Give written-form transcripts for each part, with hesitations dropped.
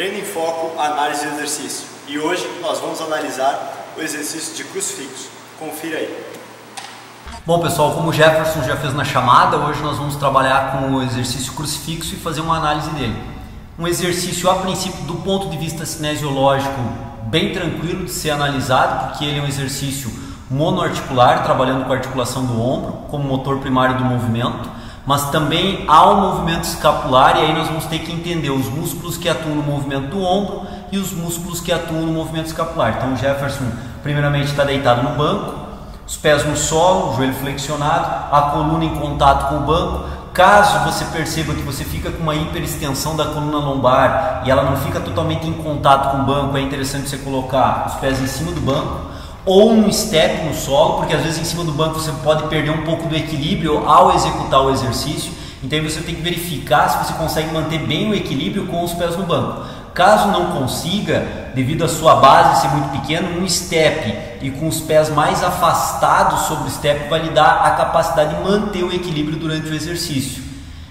Treino em Foco, análise de exercício. E hoje nós vamos analisar o exercício de crucifixo. Confira aí. Bom pessoal, como o Jefferson já fez na chamada, hoje nós vamos trabalhar com o exercício crucifixo e fazer uma análise dele. Um exercício a princípio do ponto de vista cinesiológico bem tranquilo de ser analisado, porque ele é um exercício monoarticular, trabalhando com a articulação do ombro como motor primário do movimento. Mas também há um movimento escapular e aí nós vamos ter que entender os músculos que atuam no movimento do ombro e os músculos que atuam no movimento escapular. Então o Jefferson primeiramente está deitado no banco, os pés no solo, o joelho flexionado, a coluna em contato com o banco. Caso você perceba que você fica com uma hiperextensão da coluna lombar e ela não fica totalmente em contato com o banco, é interessante você colocar os pés em cima do banco ou um step no solo, porque às vezes em cima do banco você pode perder um pouco do equilíbrio ao executar o exercício. Então aí você tem que verificar se você consegue manter bem o equilíbrio com os pés no banco. Caso não consiga, devido à sua base ser muito pequena, um step e com os pés mais afastados sobre o step vai lhe dar a capacidade de manter o equilíbrio durante o exercício.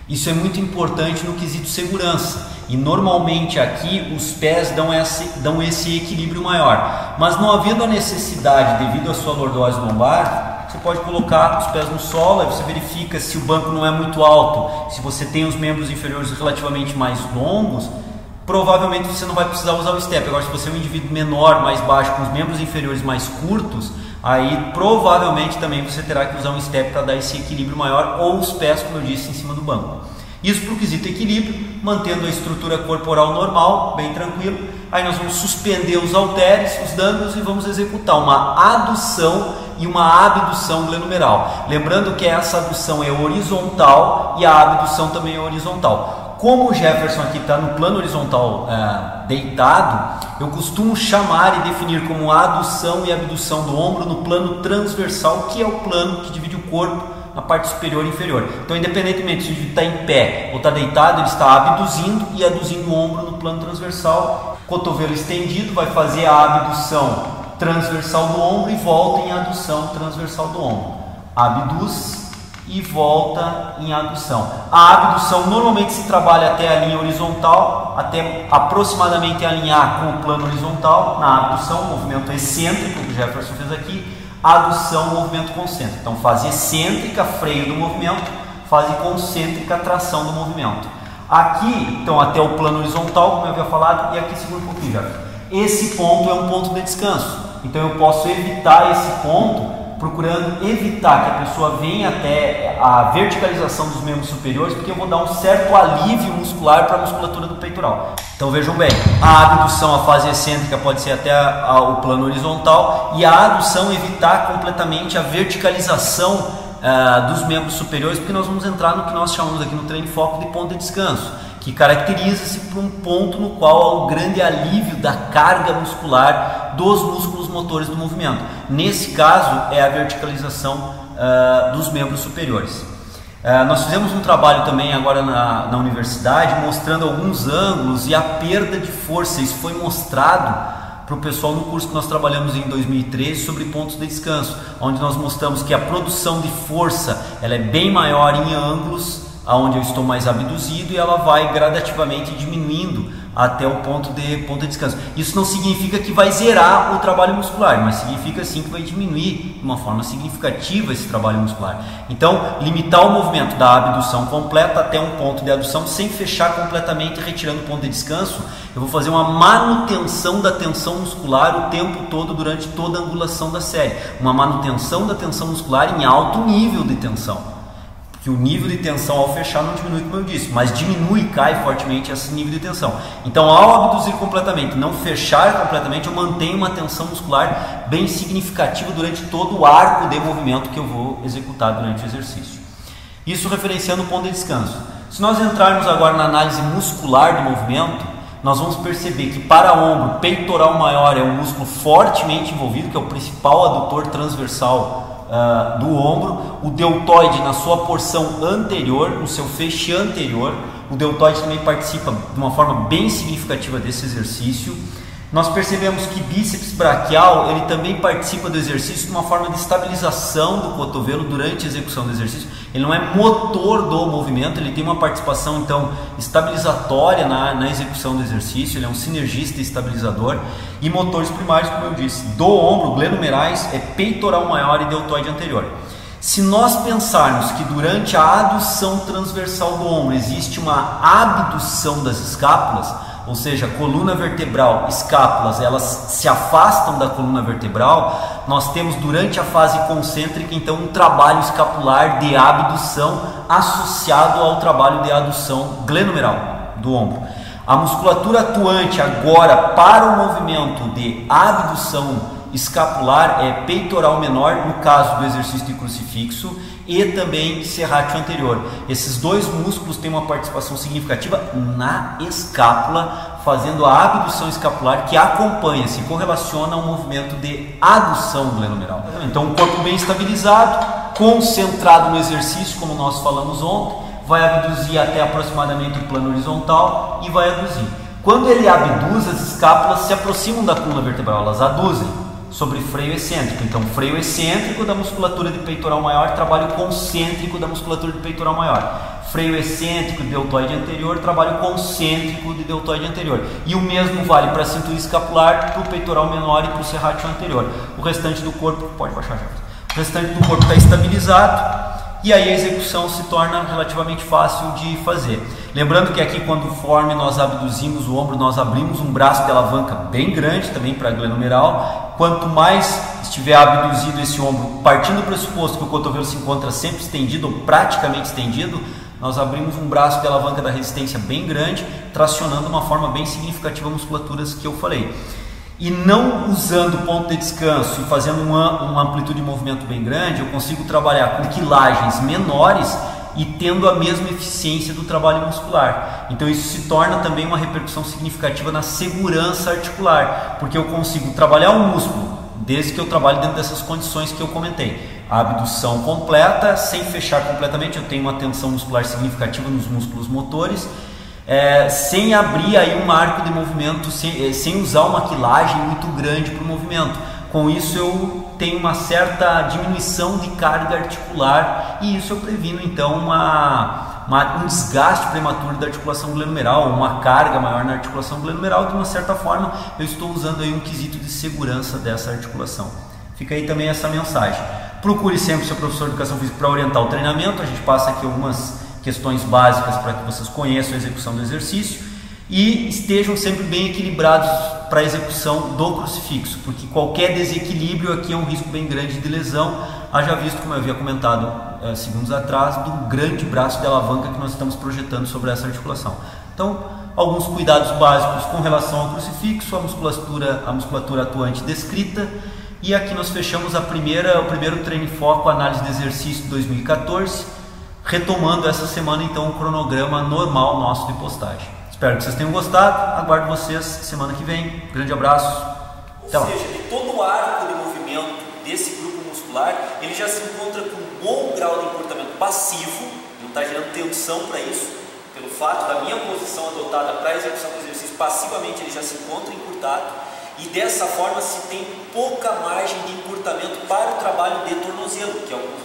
Isso é muito importante no quesito segurança. E normalmente aqui os pés dão esse equilíbrio maior. Mas não havendo a necessidade devido à sua lordose lombar, você pode colocar os pés no solo, aí você verifica se o banco não é muito alto, se você tem os membros inferiores relativamente mais longos, provavelmente você não vai precisar usar o step. Agora se você é um indivíduo menor, mais baixo, com os membros inferiores mais curtos, aí provavelmente também você terá que usar um step para dar esse equilíbrio maior, ou os pés, como eu disse, em cima do banco. Isso para o quesito equilíbrio, mantendo a estrutura corporal normal, bem tranquilo. Aí nós vamos suspender os halteres, os dumbbells e vamos executar uma adução e uma abdução glenumeral. Lembrando que essa adução é horizontal e a abdução também é horizontal. Como o Jefferson aqui está no plano horizontal deitado, eu costumo chamar e definir como adução e abdução do ombro no plano transversal, que é o plano que divide o corpo na parte superior e inferior. Então, independentemente se ele está em pé ou está deitado, ele está abduzindo e aduzindo o ombro no plano transversal. Cotovelo estendido vai fazer a abdução transversal do ombro e volta em adução transversal do ombro. Abduz e volta em adução. A abdução normalmente se trabalha até a linha horizontal, até aproximadamente alinhar com o plano horizontal. Na abdução, movimento excêntrico que o Jefferson fez aqui. Adução, movimento concêntrico. Então, fase excêntrica, freio do movimento, fase concêntrica, tração do movimento. Aqui, então, até o plano horizontal, como eu havia falado, e aqui segura um pouquinho já. Esse ponto é um ponto de descanso. Então, eu posso evitar esse ponto, procurando evitar que a pessoa venha até a verticalização dos membros superiores, porque eu vou dar um certo alívio muscular para a musculatura do peitoral. Então vejam bem, a abdução, a fase excêntrica pode ser até o plano horizontal, e a adução evitar completamente a verticalização dos membros superiores, porque nós vamos entrar no que nós chamamos aqui no treino de foco de ponto de descanso, que caracteriza-se por um ponto no qual há um grande alívio da carga muscular dos músculos motores do movimento. Nesse caso é a verticalização dos membros superiores. Nós fizemos um trabalho também agora na universidade mostrando alguns ângulos e a perda de força. Isso foi mostrado para o pessoal no curso que nós trabalhamos em 2013 sobre pontos de descanso, onde nós mostramos que a produção de força ela é bem maior em ângulos onde eu estou mais abduzido, e ela vai gradativamente diminuindo até o ponto de descanso. Isso não significa que vai zerar o trabalho muscular, mas significa sim que vai diminuir de uma forma significativa esse trabalho muscular. Então, limitar o movimento da abdução completa até um ponto de adução, sem fechar completamente, retirando o ponto de descanso. Eu vou fazer uma manutenção da tensão muscular o tempo todo, durante toda a angulação da série. Uma manutenção da tensão muscular em alto nível de tensão. Que o nível de tensão ao fechar não diminui, como eu disse, mas diminui e cai fortemente esse nível de tensão. Então, ao abduzir completamente, não fechar completamente, eu mantenho uma tensão muscular bem significativa durante todo o arco de movimento que eu vou executar durante o exercício. Isso referenciando o ponto de descanso. Se nós entrarmos agora na análise muscular do movimento, nós vamos perceber que para ombro, peitoral maior é um músculo fortemente envolvido, que é o principal adutor transversal do ombro, o deltoide na sua porção anterior, no seu feixe anterior. O deltoide também participa de uma forma bem significativa desse exercício. Nós percebemos que bíceps braquial, ele também participa do exercício de uma forma de estabilização do cotovelo durante a execução do exercício. Ele não é motor do movimento, ele tem uma participação então estabilizatória na execução do exercício, ele é um sinergista estabilizador. E motores primários, como eu disse, do ombro, glenumerais, é peitoral maior e deltoide anterior. Se nós pensarmos que durante a adução transversal do ombro existe uma abdução das escápulas, ou seja, coluna vertebral, escápulas, elas se afastam da coluna vertebral, nós temos durante a fase concêntrica então um trabalho escapular de abdução associado ao trabalho de adução glenumeral do ombro. A musculatura atuante agora para o movimento de abdução escapular é peitoral menor, no caso do exercício de crucifixo, e também serrátil anterior. Esses dois músculos têm uma participação significativa na escápula, fazendo a abdução escapular que acompanha, se correlaciona ao movimento de adução glenumeral. Então, um corpo bem estabilizado, concentrado no exercício, como nós falamos ontem, vai abduzir até aproximadamente o plano horizontal e vai aduzir. Quando ele abduz, as escápulas se aproximam da coluna vertebral, elas aduzem sobre freio excêntrico. Então, freio excêntrico da musculatura de peitoral maior, trabalho concêntrico da musculatura de peitoral maior. Freio excêntrico de deltoide anterior, trabalho concêntrico de deltoide anterior. E o mesmo vale para a cintura escapular, para o peitoral menor e para o serrátil anterior. O restante do corpo, pode baixar já. O restante do corpo está estabilizado e aí a execução se torna relativamente fácil de fazer. Lembrando que aqui, quando conforme nós abduzimos o ombro, nós abrimos um braço de alavanca bem grande também para a glenumeral. Quanto mais estiver abduzido esse ombro, partindo do pressuposto que o cotovelo se encontra sempre estendido ou praticamente estendido, nós abrimos um braço de alavanca da resistência bem grande, tracionando de uma forma bem significativa as musculaturas que eu falei. E não usando ponto de descanso e fazendo uma amplitude de movimento bem grande, eu consigo trabalhar com quilagens menores e tendo a mesma eficiência do trabalho muscular. Então isso se torna também uma repercussão significativa na segurança articular, porque eu consigo trabalhar o músculo, desde que eu trabalhe dentro dessas condições que eu comentei. A abdução completa, sem fechar completamente, eu tenho uma tensão muscular significativa nos músculos motores, sem abrir aí um arco de movimento, sem usar uma quilagem muito grande para o movimento. Com isso eu tenho uma certa diminuição de carga articular e isso eu previno então um desgaste prematuro da articulação glenumeral, uma carga maior na articulação glenumeral. De uma certa forma eu estou usando aí um quesito de segurança dessa articulação. Fica aí também essa mensagem. Procure sempre seu professor de educação física para orientar o treinamento. A gente passa aqui algumas questões básicas para que vocês conheçam a execução do exercício e estejam sempre bem equilibrados para a execução do crucifixo, porque qualquer desequilíbrio aqui é um risco bem grande de lesão, haja visto, como eu havia comentado segundos atrás, do grande braço de alavanca que nós estamos projetando sobre essa articulação. Então, alguns cuidados básicos com relação ao crucifixo, a musculatura atuante descrita, e aqui nós fechamos o primeiro treino em foco, análise de exercício de 2014, retomando essa semana então o cronograma normal nosso de postagem. Espero que vocês tenham gostado, aguardo vocês semana que vem. Grande abraço. Ou seja, de todo o arco de movimento desse grupo muscular, ele já se encontra com um bom grau de encurtamento passivo, não está gerando tensão para isso, pelo fato da minha posição adotada para a execução do exercício, passivamente ele já se encontra encurtado, e dessa forma se tem pouca margem de encurtamento para o trabalho de tornozelo, que é o